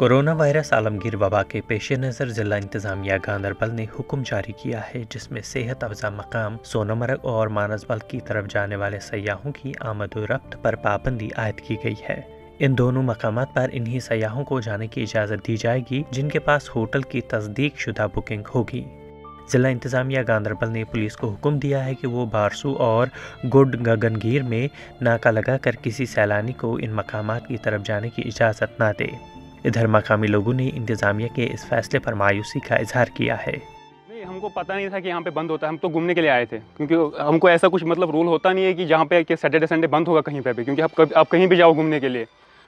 Corona virus Alamgir वबा के पेश नज़र ज़िला इंतज़ामिया गांदरबल ने हुक्म जारी किया है, जिसमें सेहत अफ़ज़ा मकाम सोनमर्ग और मानसबल की तरफ जाने वाले सयाहों की आमद व रफ्त पर पाबंदी आयद की गई है। इन दोनों मकामात पर इन्हीं सयाहों को जाने की इजाज़त दी जाएगी जिनके पास होटल की तस्दीक शुदा बुकिंग होगी। ज़िला इंतज़ामिया गांदरबल ने पुलिस को हुक्म दिया है कि वो बारसू और गुड गगनगीर में नाका लगा कर किसी सैलानी को इन मकामात की तरफ जाने की इजाज़त न दे। इधर मकामी लोगों ने इंतज़ामिया के इस फैसले पर मायूसी का इजहार किया है। नहीं, हमको पता नहीं था कि यहाँ पे बंद होता है। हम तो घूमने के लिए आए थे, क्योंकि हमको ऐसा कुछ रूल होता नहीं है कि जहाँ पे कि सैटरडे संडे बंद होगा कहीं पे भी, क्योंकि आप कहीं भी जाओ घूमने के लिए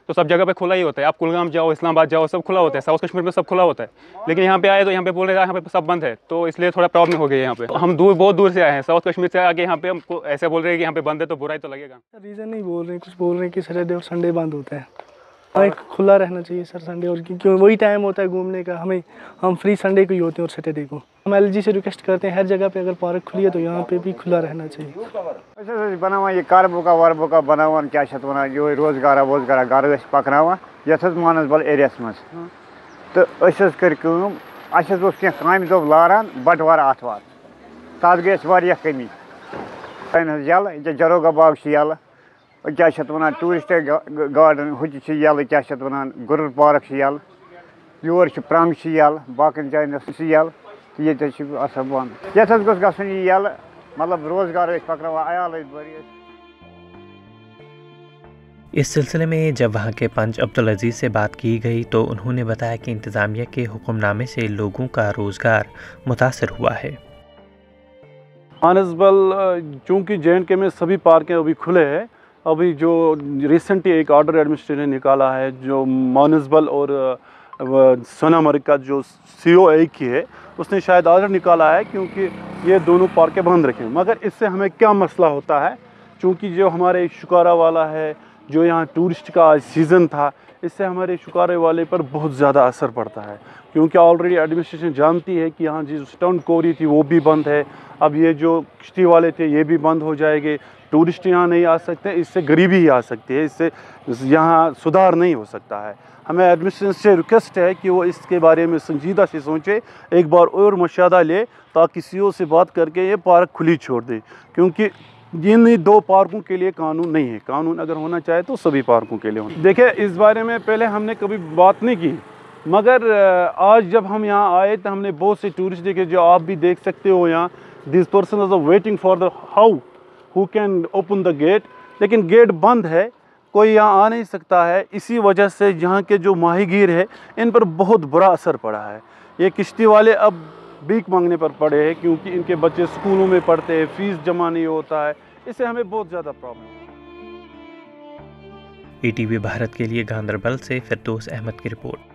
तो सब जगह पे खुला ही होता है। आप कुलगाम जाओ, इस्लामाबाद जाओ, सब खुला होता है। साउथ कश्मीर में सब खुला होता है, लेकिन यहाँ पे आए तो यहाँ पे बोल रहे हैं यहाँ पे सब बंद है, तो इसलिए थोड़ा प्रॉब्लम हो गई है। यहाँ पे हम बहुत दूर से आए हैं, साउथ कश्मीर से आके यहाँ पे हमको ऐसे बोल रहे हैं कि यहाँ पे बंद है, तो बुरा ही तो लगेगा। रीज़न नहीं बोल रहे हैं, कुछ बोल रहे हैं कि सैटरडे और संडे बंद होता है। हमें खुला रहना चाहिए सर संडे, और क्योंकि वही टाइम होता है घूमने का। हम फ्री संडे को ही होते हैं और सैटरडे को। हम एलजी से रिक्वेस्ट करते हैं हर जगह पे अगर पार्क खुली है तो यहाँ पे भी खुला रहना चाहिए। बनावा ये कारबुका वारबुका बनावान क्या वन यो रोजगार वोजगार गर पकना ये मानसबल एरियास मज तो कर काम दो लारान बटवार आतवार तथ गई कमी यल जरोगा बाग यल क्या वन टूरिस्ट गार्डन हल क्या वन गुरर पार्क यल योर प्रंग यल बाकी जान यल तो ये बंद ये गोस यल मतलब रोजगार पकड़ा आयाल बड़ी। इस सिलसिले में जब वहाँ के पंच अब्दुल अजीज़ से बात की गई तो उन्होंने बताया कि इंतज़ामिया के हुक्मनामे से लोगों का रोज़गार मुतासर हुआ है। मानसबल चूँकि JNK में सभी पार्कें अभी खुले हैं, अभी जो रिसेंटली एक ऑर्डर एडमिनिस्ट्रेशन ने निकाला है जो मानसबल और सोनमर्ग का जो CO एक ही है, उसने शायद ऑर्डर निकाला है क्योंकि ये दोनों पार्कें बंद रखें। मगर इससे हमें क्या मसला होता है, चूँकि जो हमारे शिकारा वाला है, जो यहाँ टूरिस्ट का आज सीज़न था, इससे हमारे शिकारे वाले पर बहुत ज़्यादा असर पड़ता है, क्योंकि ऑलरेडी एडमिनिस्ट्रेशन जानती है कि यहाँ जो स्टंट कोरी थी वो भी बंद है। अब ये जो किश्ती वाले थे ये भी बंद हो जाएंगे, टूरिस्ट यहाँ नहीं आ सकते, इससे गरीबी ही आ सकती है, इससे यहाँ सुधार नहीं हो सकता है। हमें एडमिनिस्ट्रेशन से रिक्वेस्ट है कि वो इसके बारे में संजीदा से सोचे, एक बार और मशादा ले ताकि CO से बात करके ये पार्क खुली छोड़ दे, क्योंकि इन दो पार्कों के लिए कानून नहीं है। कानून अगर होना चाहे तो सभी पार्कों के लिए होना। देखिए, इस बारे में पहले हमने कभी बात नहीं की, मगर आज जब हम यहाँ आए तो हमने बहुत से टूरिस्ट देखे, जो आप भी देख सकते हो यहाँ। This person are waiting for the who can open the gate, लेकिन गेट बंद है, कोई यहाँ आ नहीं सकता है। इसी वजह से यहाँ के जो माहीगीर है इन पर बहुत बुरा असर पड़ा है। ये किश्ती वाले अब भीख मांगने पर पड़े हैं, क्योंकि इनके बच्चे स्कूलों में पढ़ते हैं, फीस जमा नहीं होता है, इससे हमें बहुत ज़्यादा प्रॉब्लम है। ATV भारत के लिए गांदरबल से फिरदौस अहमद की रिपोर्ट।